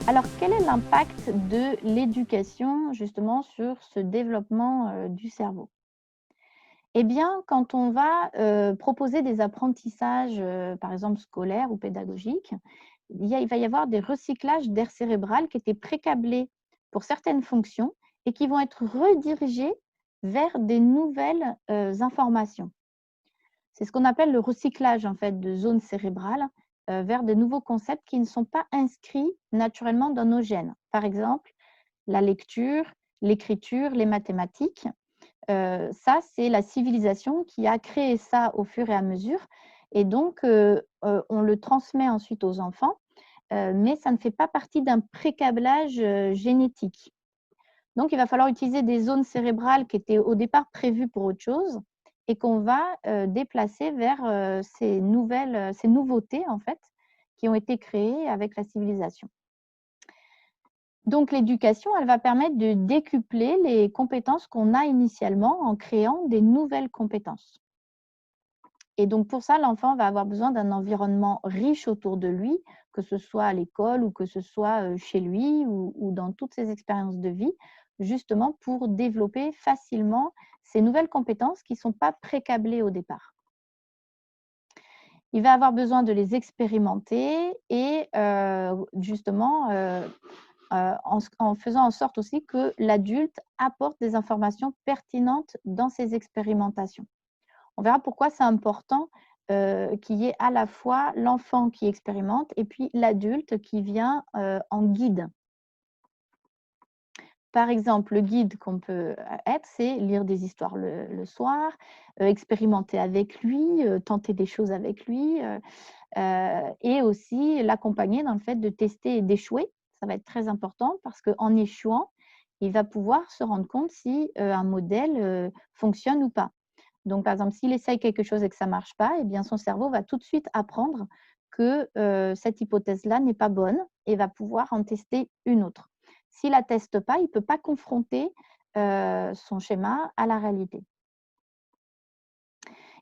Alors, quel est l'impact de l'éducation justement sur ce développement, du cerveau? Eh bien, quand on va, proposer des apprentissages, par exemple scolaires ou pédagogiques, il va y avoir des recyclages d'air cérébral qui étaient pré-câblés pour certaines fonctions et qui vont être redirigés vers des nouvelles, informations. C'est ce qu'on appelle le recyclage en fait de zones cérébrales, vers de nouveaux concepts qui ne sont pas inscrits naturellement dans nos gènes. Par exemple, la lecture, l'écriture, les mathématiques. Ça, c'est la civilisation qui a créé ça au fur et à mesure et donc on le transmet ensuite aux enfants, mais ça ne fait pas partie d'un pré-câblage, génétique. Donc il va falloir utiliser des zones cérébrales qui étaient au départ prévues pour autre chose et qu'on va, déplacer vers, ces nouveautés en fait, qui ont été créées avec la civilisation. Donc l'éducation, elle va permettre de décupler les compétences qu'on a initialement en créant des nouvelles compétences. Et donc pour ça, l'enfant va avoir besoin d'un environnement riche autour de lui, que ce soit à l'école ou que ce soit, chez lui ou dans toutes ses expériences de vie, justement pour développer facilement ces nouvelles compétences qui ne sont pas pré-câblées au départ. Il va avoir besoin de les expérimenter et justement, en faisant en sorte aussi que l'adulte apporte des informations pertinentes dans ses expérimentations. On verra pourquoi c'est important, qu'il y ait à la fois l'enfant qui expérimente et puis l'adulte qui vient, en guide. Par exemple, le guide qu'on peut, être, c'est lire des histoires le soir, expérimenter avec lui, tenter des choses avec lui, et aussi l'accompagner dans le fait de tester et d'échouer. Ça va être très important parce qu'en échouant, il va pouvoir se rendre compte si, un modèle, fonctionne ou pas. Donc par exemple, s'il essaye quelque chose et que ça ne marche pas, eh bien son cerveau va tout de suite apprendre que, cette hypothèse-là n'est pas bonne et va pouvoir en tester une autre. S'il la teste pas, il ne peut pas confronter, son schéma à la réalité.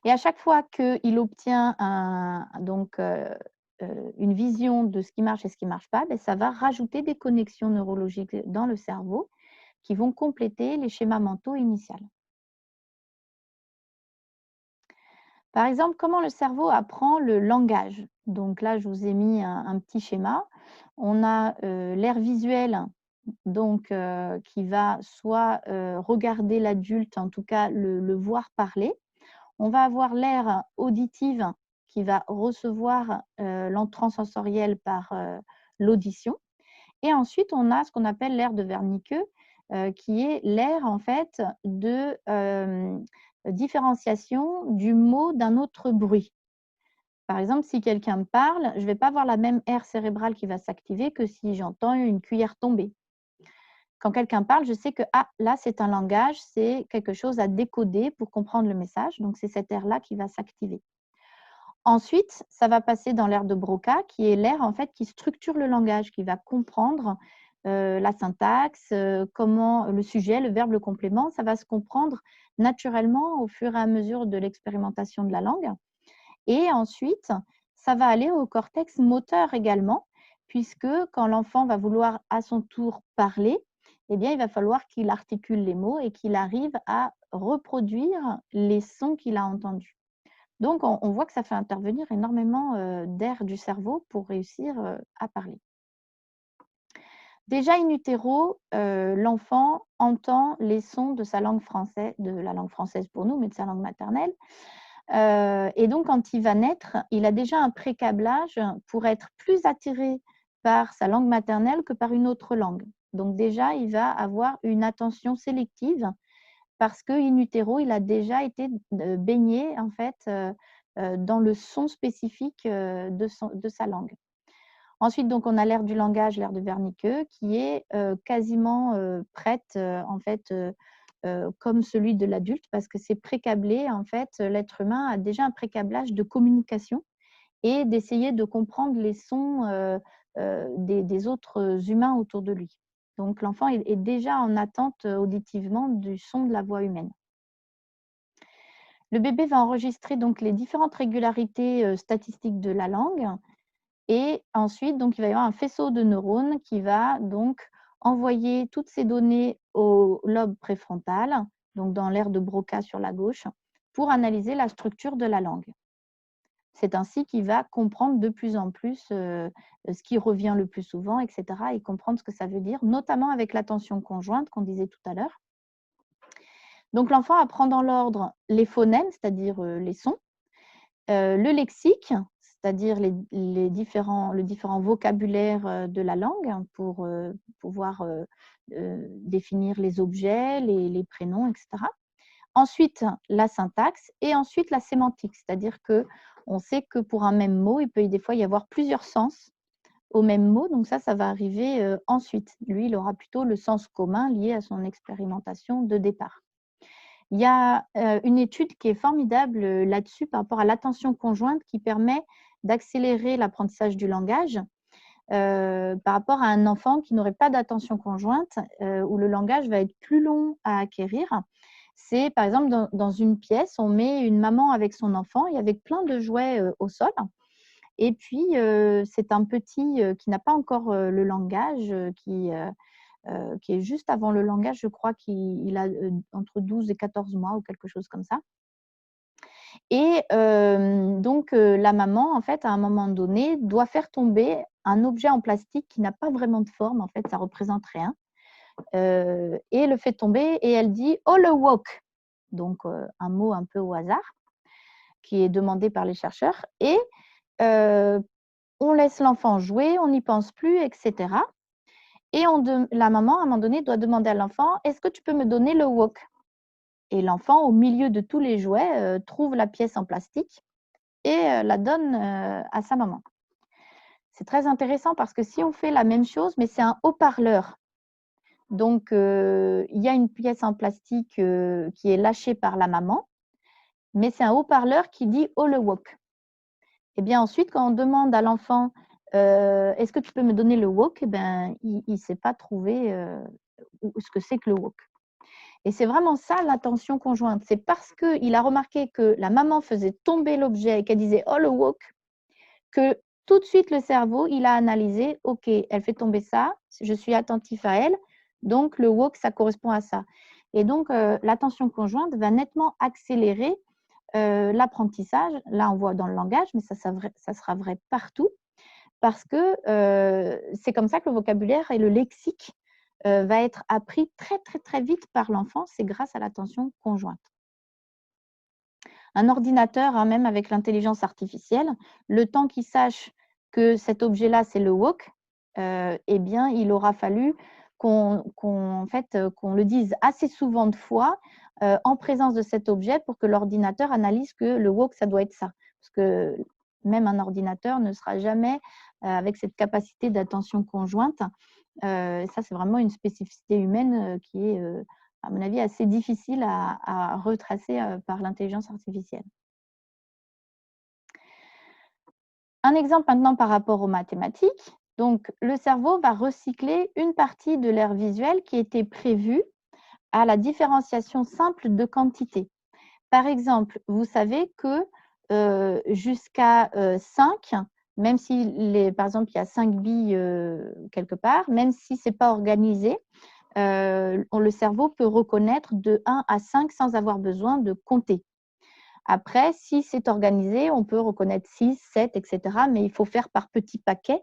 Et à chaque fois qu'il obtient une vision de ce qui marche et ce qui ne marche pas, beh, ça va rajouter des connexions neurologiques dans le cerveau qui vont compléter les schémas mentaux initiaux. Par exemple, comment le cerveau apprend le langage? Donc là, je vous ai mis un petit schéma. On a, l'aire visuelle, donc qui va soit, regarder l'adulte, en tout cas le voir parler. On va avoir l'aire auditive qui va recevoir, l'entrant sensoriel par, l'audition et ensuite on a ce qu'on appelle l'aire de Wernicke, qui est l'aire en fait de, différenciation du mot d'un autre bruit. Par exemple, si quelqu'un me parle, je ne vais pas avoir la même aire cérébrale qui va s'activer que si j'entends une cuillère tomber. Quand quelqu'un parle, je sais que ah, là, c'est un langage, c'est quelque chose à décoder pour comprendre le message. Donc, c'est cette aire-là qui va s'activer. Ensuite, ça va passer dans l'aire de Broca, qui est l'aire en fait qui structure le langage, qui va comprendre la syntaxe, comment le sujet, le verbe, le complément, ça va se comprendre naturellement au fur et à mesure de l'expérimentation de la langue. Et ensuite, ça va aller au cortex moteur également, puisque quand l'enfant va vouloir à son tour parler, eh bien, il va falloir qu'il articule les mots et qu'il arrive à reproduire les sons qu'il a entendus. Donc, on voit que ça fait intervenir énormément d'aires du cerveau pour réussir à parler. Déjà in utero, l'enfant entend les sons de sa langue française, de la langue française pour nous, mais de sa langue maternelle. Et donc quand il va naître, il a déjà un pré-câblage pour être plus attiré par sa langue maternelle que par une autre langue. Donc déjà, il va avoir une attention sélective parce qu'in utero, il a déjà été baigné en fait, dans le son spécifique, de sa langue. Ensuite, donc on a l'aire du langage, l'aire de Wernicke qui est, quasiment, prête, en fait, comme celui de l'adulte parce que c'est pré-câblé. En fait, l'être humain a déjà un pré-câblage de communication et d'essayer de comprendre les sons, des autres humains autour de lui. Donc l'enfant est déjà en attente, auditivement du son de la voix humaine. Le bébé va enregistrer donc les différentes régularités, statistiques de la langue Et ensuite, donc, il va y avoir un faisceau de neurones qui va donc envoyer toutes ces données au lobe préfrontal, donc dans l'aire de Broca sur la gauche, pour analyser la structure de la langue. C'est ainsi qu'il va comprendre de plus en plus ce qui revient le plus souvent, etc., et comprendre ce que ça veut dire, notamment avec l'attention conjointe qu'on disait tout à l'heure. Donc l'enfant apprend dans l'ordre les phonèmes, c'est-à-dire les sons, le lexique, c'est-à-dire le différent vocabulaire de la langue pour pouvoir définir les objets, les prénoms, etc. Ensuite, la syntaxe et ensuite la sémantique, c'est-à-dire qu'on sait que pour un même mot, il peut des fois y avoir plusieurs sens au même mot, donc ça va arriver ensuite. Lui, il aura plutôt le sens commun lié à son expérimentation de départ. Il y a une étude qui est formidable là-dessus par rapport à l'attention conjointe qui permet d'accélérer l'apprentissage du langage par rapport à un enfant qui n'aurait pas d'attention conjointe, où le langage va être plus long à acquérir. C'est par exemple dans une pièce, on met une maman avec son enfant et avec plein de jouets au sol. Et puis, c'est un petit qui n'a pas encore le langage, qui est juste avant le langage, je crois qu'il a entre 12 et 14 mois ou quelque chose comme ça. Et donc, la maman, en fait, à un moment donné, doit faire tomber un objet en plastique qui n'a pas vraiment de forme, en fait, ça représente rien, et le fait tomber et elle dit: «Oh le wok!» donc un mot un peu au hasard qui est demandé par les chercheurs et on laisse l'enfant jouer, on n'y pense plus et cetera et la maman, à un moment donné, doit demander à l'enfant: «Est-ce que tu peux me donner le wok?» et l'enfant, au milieu de tous les jouets, trouve la pièce en plastique et la donne à sa maman. C'est très intéressant parce que si on fait la même chose, mais c'est un haut-parleur. Donc, il y a une pièce en plastique qui est lâchée par la maman, mais c'est un haut-parleur qui dit «Oh le wok». Et bien ensuite, quand on demande à l'enfant «Est-ce que tu peux me donner le wok?» eh ben, il ne sait pas trouver ce que c'est que le wok. Et c'est vraiment ça l'attention conjointe. C'est parce qu'il a remarqué que la maman faisait tomber l'objet et qu'elle disait «Oh le wok» que tout de suite le cerveau, il a analysé, OK, elle fait tomber ça, je suis attentif à elle, donc le wok, ça correspond à ça. Et donc, l'attention conjointe va nettement accélérer l'apprentissage. Là, on voit dans le langage, mais ça sera vrai partout, parce que c'est comme ça que le vocabulaire et le lexique va être appris très, très, très vite par l'enfant. C'est grâce à l'attention conjointe. Un ordinateur, hein, même avec l'intelligence artificielle, le temps qu'il sache que cet objet-là, c'est le wok, eh bien, il aura fallu en fait, qu'on le dise assez souvent de fois en présence de cet objet pour que l'ordinateur analyse que le wok, ça doit être ça. Parce que même un ordinateur ne sera jamais avec cette capacité d'attention conjointe. Ça, c'est vraiment une spécificité humaine qui est à mon avis, assez difficile à retracer par l'intelligence artificielle. Un exemple maintenant par rapport aux mathématiques. Donc, le cerveau va recycler une partie de l'aire visuelle qui était prévue à la différenciation simple de quantités. Par exemple, vous savez que jusqu'à 5, même si, par exemple, il y a 5 billes quelque part, même si ce n'est pas organisé, le cerveau peut reconnaître de 1 à 5 sans avoir besoin de compter. Après, si c'est organisé, on peut reconnaître 6, 7, etc. Mais il faut faire par petits paquets.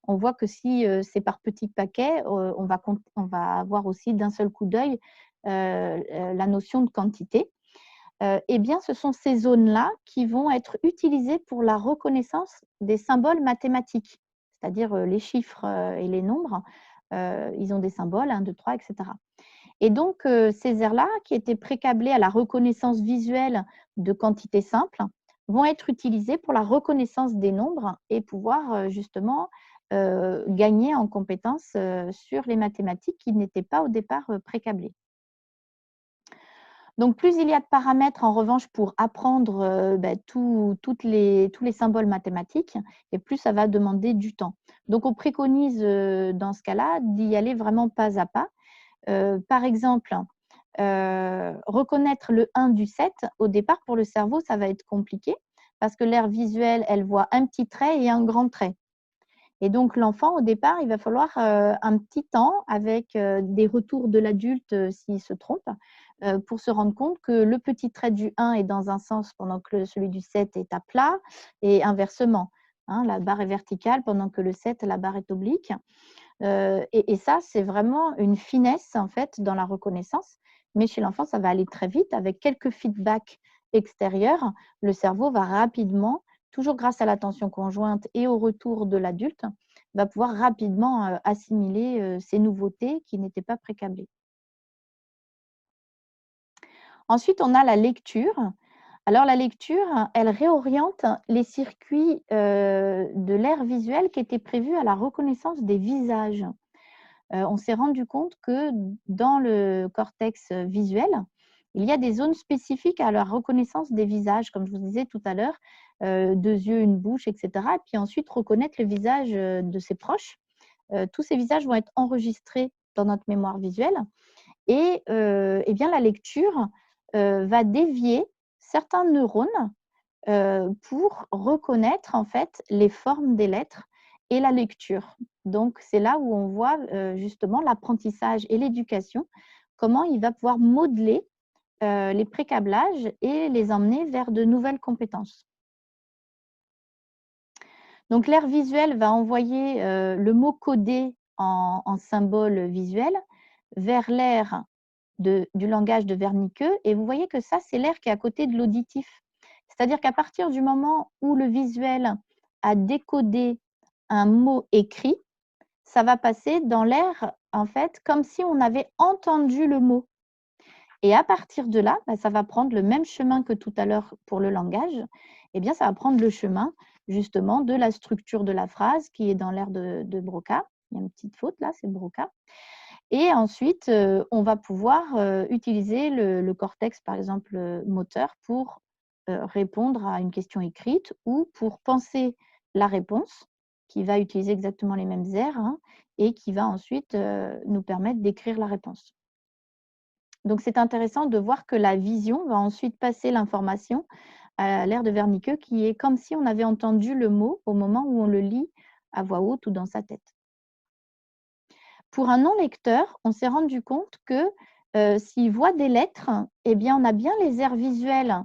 On voit que si c'est par petits paquets, on va avoir aussi d'un seul coup d'œil la notion de quantité. Eh bien, ce sont ces zones-là qui vont être utilisées pour la reconnaissance des symboles mathématiques, c'est-à-dire les chiffres et les nombres. Ils ont des symboles, 1, 2, 3, etc. Et donc, ces aires-là, qui étaient précablées à la reconnaissance visuelle de quantités simples, vont être utilisées pour la reconnaissance des nombres et pouvoir justement gagner en compétences sur les mathématiques qui n'étaient pas au départ précablées. Donc, plus il y a de paramètres, en revanche, pour apprendre tous les symboles mathématiques, et plus ça va demander du temps. Donc, on préconise dans ce cas-là d'y aller vraiment pas à pas. Par exemple, reconnaître le 1 du 7, au départ, pour le cerveau, ça va être compliqué parce que l'aire visuelle, elle voit un petit trait et un grand trait. Et donc l'enfant, au départ, il va falloir un petit temps avec des retours de l'adulte s'il se trompe, pour se rendre compte que le petit trait du 1 est dans un sens pendant que celui du 7 est à plat et inversement. Hein, la barre est verticale pendant que le 7, la barre est oblique. Et ça, c'est vraiment une finesse en fait dans la reconnaissance. Mais chez l'enfant, ça va aller très vite. Avec quelques feedbacks extérieurs, le cerveau va rapidement, toujours grâce à l'attention conjointe et au retour de l'adulte, va pouvoir rapidement assimiler ces nouveautés qui n'étaient pas précablées. Ensuite, on a la lecture. Alors la lecture, elle réoriente les circuits de l'aire visuelle qui étaient prévus à la reconnaissance des visages. On s'est rendu compte que dans le cortex visuel, il y a des zones spécifiques à la reconnaissance des visages, comme je vous disais tout à l'heure, 2 yeux, une bouche, et cetera. Et puis ensuite reconnaître le visage de ses proches. Tous ces visages vont être enregistrés dans notre mémoire visuelle et bien la lecture va dévier certains neurones pour reconnaître en fait les formes des lettres et la lecture. Donc c'est là où on voit justement l'apprentissage et l'éducation, comment il va pouvoir modeler les précablages et les emmener vers de nouvelles compétences. Donc l'aire visuelle va envoyer le mot codé en symbole visuel vers l'aire du langage de Wernicke. Et vous voyez que ça, c'est l'aire qui est à côté de l'auditif. C'est-à-dire qu'à partir du moment où le visuel a décodé un mot écrit, ça va passer dans l'aire, en fait, comme si on avait entendu le mot. Et à partir de là, ça va prendre le même chemin que tout à l'heure pour le langage. Eh bien, ça va prendre le chemin, justement, de la structure de la phrase qui est dans l'aire de Broca. Il y a une petite faute là, c'est Broca. Et ensuite, on va pouvoir utiliser le cortex, par exemple, moteur, pour répondre à une question écrite ou pour penser la réponse, qui va utiliser exactement les mêmes aires, hein, et qui va ensuite nous permettre d'écrire la réponse. Donc, c'est intéressant de voir que la vision va ensuite passer l'information à l'aire de Wernicke, qui est comme si on avait entendu le mot au moment où on le lit à voix haute ou dans sa tête. Pour un non-lecteur, on s'est rendu compte que s'il voit des lettres, eh bien, on a bien les aires visuelles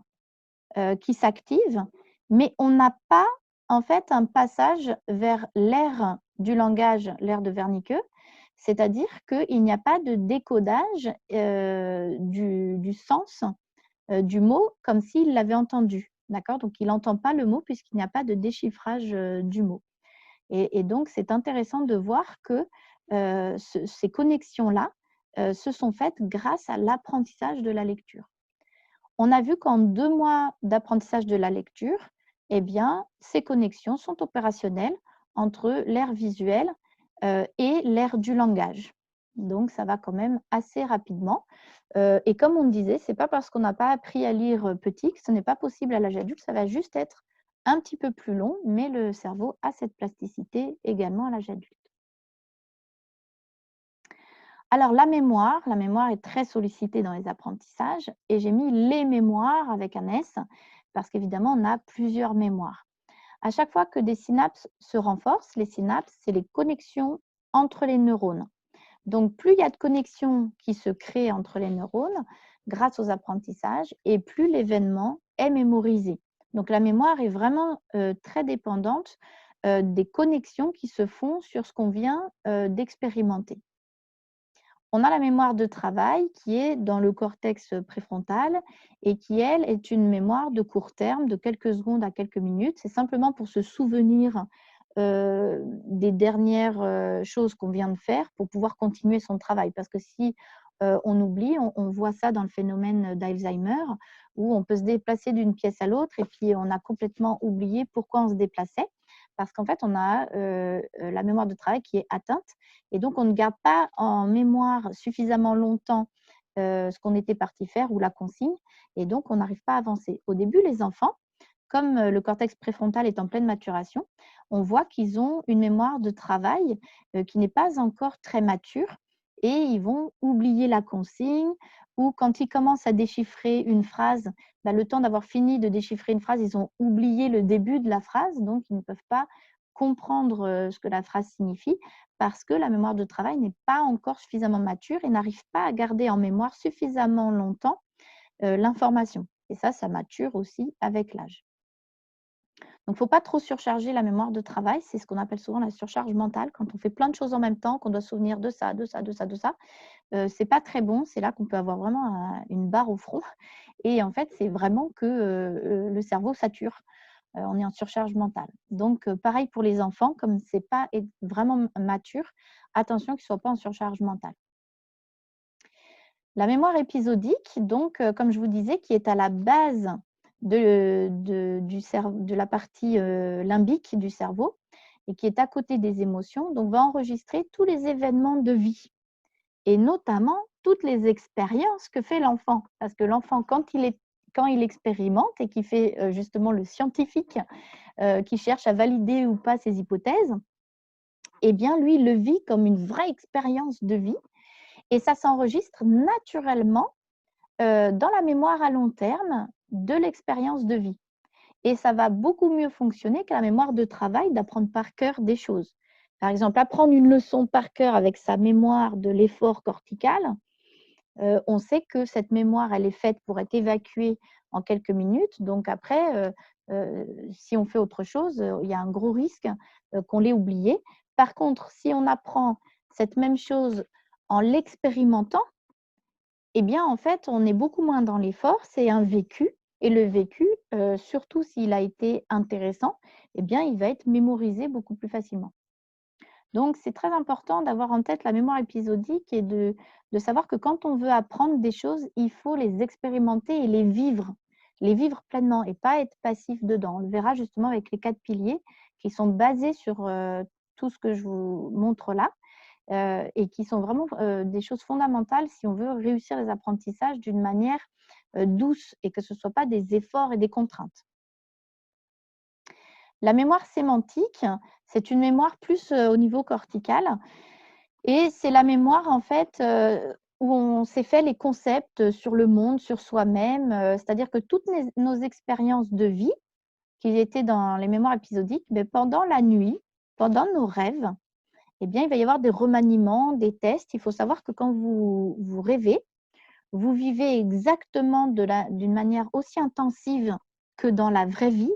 qui s'activent, mais on n'a pas en fait un passage vers l'aire du langage, l'aire de Wernicke, c'est-à-dire qu'il n'y a pas de décodage du sens du mot comme s'il l'avait entendu. D'accord? Donc, il n'entend pas le mot puisqu'il n'y a pas de déchiffrage du mot. Et donc, c'est intéressant de voir que ces connexions-là se sont faites grâce à l'apprentissage de la lecture. On a vu qu'en 2 mois d'apprentissage de la lecture, eh bien, ces connexions sont opérationnelles entre l'aire visuelle et l'aire du langage. Donc, ça va quand même assez rapidement. Et comme on disait, ce n'est pas parce qu'on n'a pas appris à lire petit que ce n'est pas possible à l'âge adulte, ça va juste être un petit peu plus long, mais le cerveau a cette plasticité également à l'âge adulte. Alors la mémoire est très sollicitée dans les apprentissages et j'ai mis les mémoires avec un S parce qu'évidemment, on a plusieurs mémoires. À chaque fois que des synapses se renforcent, les synapses, c'est les connexions entre les neurones. Donc, plus il y a de connexions qui se créent entre les neurones grâce aux apprentissages et plus l'événement est mémorisé. Donc, la mémoire est vraiment très dépendante des connexions qui se font sur ce qu'on vient d'expérimenter. On a la mémoire de travail qui est dans le cortex préfrontal et qui, elle, est une mémoire de court terme, de quelques secondes à quelques minutes. C'est simplement pour se souvenir des dernières choses qu'on vient de faire pour pouvoir continuer son travail. Parce que si on oublie, on voit ça dans le phénomène d'Alzheimer, où on peut se déplacer d'une pièce à l'autre et puis on a complètement oublié pourquoi on se déplaçait. Parce qu'en fait, on a la mémoire de travail qui est atteinte et donc on ne garde pas en mémoire suffisamment longtemps ce qu'on était parti faire ou la consigne et donc on n'arrive pas à avancer. Au début, les enfants, comme le cortex préfrontal est en pleine maturation, on voit qu'ils ont une mémoire de travail qui n'est pas encore très mature et ils vont oublier la consigne ou quand ils commencent à déchiffrer une phrase, le temps d'avoir fini de déchiffrer une phrase, ils ont oublié le début de la phrase, donc ils ne peuvent pas comprendre ce que la phrase signifie parce que la mémoire de travail n'est pas encore suffisamment mature et n'arrive pas à garder en mémoire suffisamment longtemps l'information. Et ça mature aussi avec l'âge. Donc, il ne faut pas trop surcharger la mémoire de travail. C'est ce qu'on appelle souvent la surcharge mentale. Quand on fait plein de choses en même temps, qu'on doit se souvenir de ça, de ça, de ça, de ça, c'est pas très bon. C'est là qu'on peut avoir vraiment une barre au front. Et en fait, c'est vraiment que le cerveau sature. On est en surcharge mentale. Donc, pareil pour les enfants, comme ce n'est pas vraiment mature, attention qu'ils ne soient pas en surcharge mentale. La mémoire épisodique, donc, comme je vous disais, qui est à la base de la partie limbique du cerveau et qui est à côté des émotions, donc va enregistrer tous les événements de vie et notamment toutes les expériences que fait l'enfant. Parce que l'enfant, quand il expérimente et qui fait justement le scientifique, qui cherche à valider ou pas ses hypothèses, eh bien, lui, il le vit comme une vraie expérience de vie et ça s'enregistre naturellement dans la mémoire à long terme de l'expérience de vie. Et ça va beaucoup mieux fonctionner que la mémoire de travail d'apprendre par cœur des choses. Par exemple, apprendre une leçon par cœur avec sa mémoire de l'effort cortical, on sait que cette mémoire, elle est faite pour être évacuée en quelques minutes. Donc après, si on fait autre chose, il y a un gros risque qu'on l'ait oublié. Par contre, si on apprend cette même chose en l'expérimentant, eh bien, en fait, on est beaucoup moins dans l'effort, c'est un vécu et le vécu, surtout s'il a été intéressant, eh bien, il va être mémorisé beaucoup plus facilement. Donc, c'est très important d'avoir en tête la mémoire épisodique et de savoir que quand on veut apprendre des choses, il faut les expérimenter et les vivre pleinement et pas être passif dedans. On le verra justement avec les 4 piliers qui sont basés sur, tout ce que je vous montre là, et qui sont vraiment, des choses fondamentales si on veut réussir les apprentissages d'une manière, douce et que ce ne soit pas des efforts et des contraintes. La mémoire sémantique, c'est une mémoire plus, au niveau cortical et c'est la mémoire en fait, où on s'est fait les concepts, sur le monde, sur soi-même, c'est-à-dire que toutes nos expériences de vie qui étaient dans les mémoires épisodiques, mais pendant la nuit, pendant nos rêves, eh bien, il va y avoir des remaniements, des tests. Il faut savoir que quand vous rêvez, vous vivez exactement d'une manière aussi intensive que dans la vraie vie.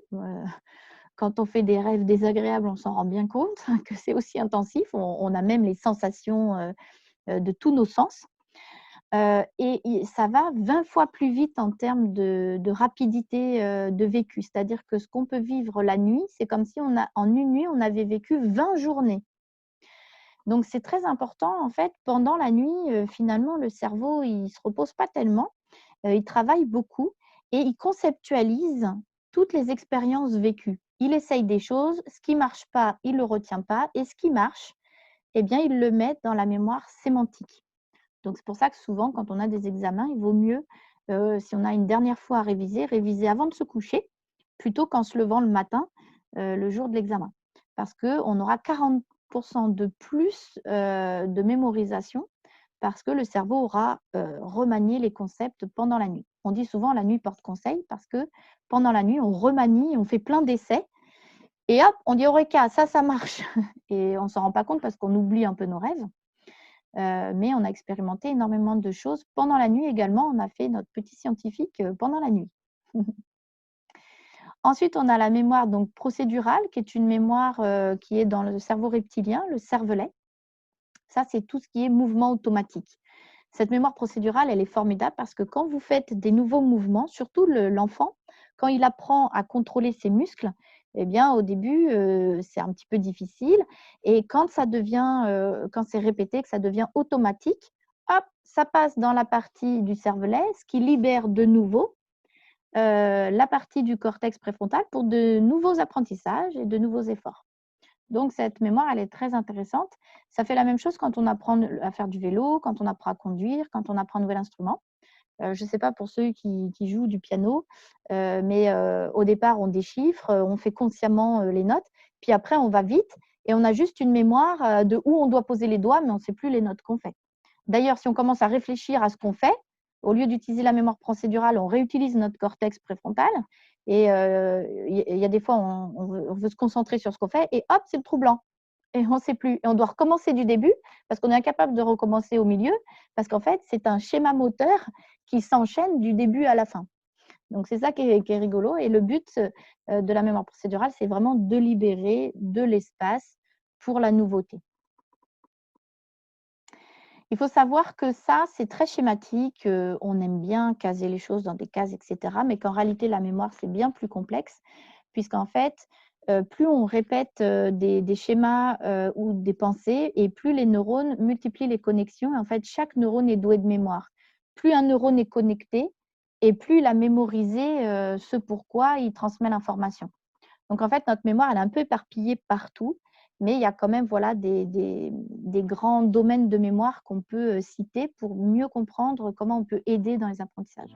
Quand on fait des rêves désagréables, on s'en rend bien compte que c'est aussi intensif. On a même les sensations de tous nos sens. Et ça va 20 fois plus vite en termes de rapidité de vécu. C'est-à-dire que ce qu'on peut vivre la nuit, c'est comme si en une nuit, on avait vécu 20 journées. Donc c'est très important en fait, pendant la nuit, finalement le cerveau il se repose pas tellement, il travaille beaucoup et il conceptualise toutes les expériences vécues. Il essaye des choses, ce qui marche pas, il le retient pas et ce qui marche, eh bien il le met dans la mémoire sémantique. Donc c'est pour ça que souvent quand on a des examens, il vaut mieux, si on a une dernière fois à réviser avant de se coucher, plutôt qu'en se levant le matin, le jour de l'examen. Parce qu'on aura 40 de plus, de mémorisation parce que le cerveau aura, remanié les concepts pendant la nuit. On dit souvent: «La nuit porte conseil» parce que pendant la nuit, on remanie, on fait plein d'essais et hop, on dit: «Eureka, ça marche» et on ne s'en rend pas compte parce qu'on oublie un peu nos rêves. Mais on a expérimenté énormément de choses pendant la nuit également. On a fait notre petit scientifique, pendant la nuit. Ensuite, on a la mémoire donc procédurale, qui est une mémoire, qui est dans le cerveau reptilien, le cervelet. Ça, c'est tout ce qui est mouvement automatique. Cette mémoire procédurale, elle est formidable parce que quand vous faites des nouveaux mouvements, surtout l'enfant, quand il apprend à contrôler ses muscles, eh bien, au début, c'est un petit peu difficile et quand quand c'est répété, que ça devient automatique, hop, ça passe dans la partie du cervelet, ce qui libère de nouveau, la partie du cortex préfrontal pour de nouveaux apprentissages et de nouveaux efforts. Donc cette mémoire, elle est très intéressante. Ça fait la même chose quand on apprend à faire du vélo, quand on apprend à conduire, quand on apprend un nouvel instrument. Je ne sais pas pour ceux qui jouent du piano, mais au départ, on déchiffre, on fait consciemment, les notes, puis après on va vite et on a juste une mémoire, de où on doit poser les doigts, mais on ne sait plus les notes qu'on fait. D'ailleurs, si on commence à réfléchir à ce qu'on fait, au lieu d'utiliser la mémoire procédurale, on réutilise notre cortex préfrontal et il y a des fois, on veut se concentrer sur ce qu'on fait et hop, c'est le trou blanc et on ne sait plus et on doit recommencer du début parce qu'on est incapable de recommencer au milieu parce qu'en fait, c'est un schéma moteur qui s'enchaîne du début à la fin. Donc, c'est ça qui est rigolo et le but, de la mémoire procédurale, c'est vraiment de libérer de l'espace pour la nouveauté. Il faut savoir que ça, c'est très schématique, on aime bien caser les choses dans des cases et cetera, mais qu'en réalité, la mémoire, c'est bien plus complexe puisqu'en fait, plus on répète, des schémas, ou des pensées et plus les neurones multiplient les connexions et en fait, chaque neurone est doué de mémoire. Plus un neurone est connecté et plus il a mémorisé, ce pourquoi il transmet l'information. Donc en fait, notre mémoire, elle est un peu éparpillée partout, mais il y a quand même voilà, des grands domaines de mémoire qu'on peut citer pour mieux comprendre comment on peut aider dans les apprentissages.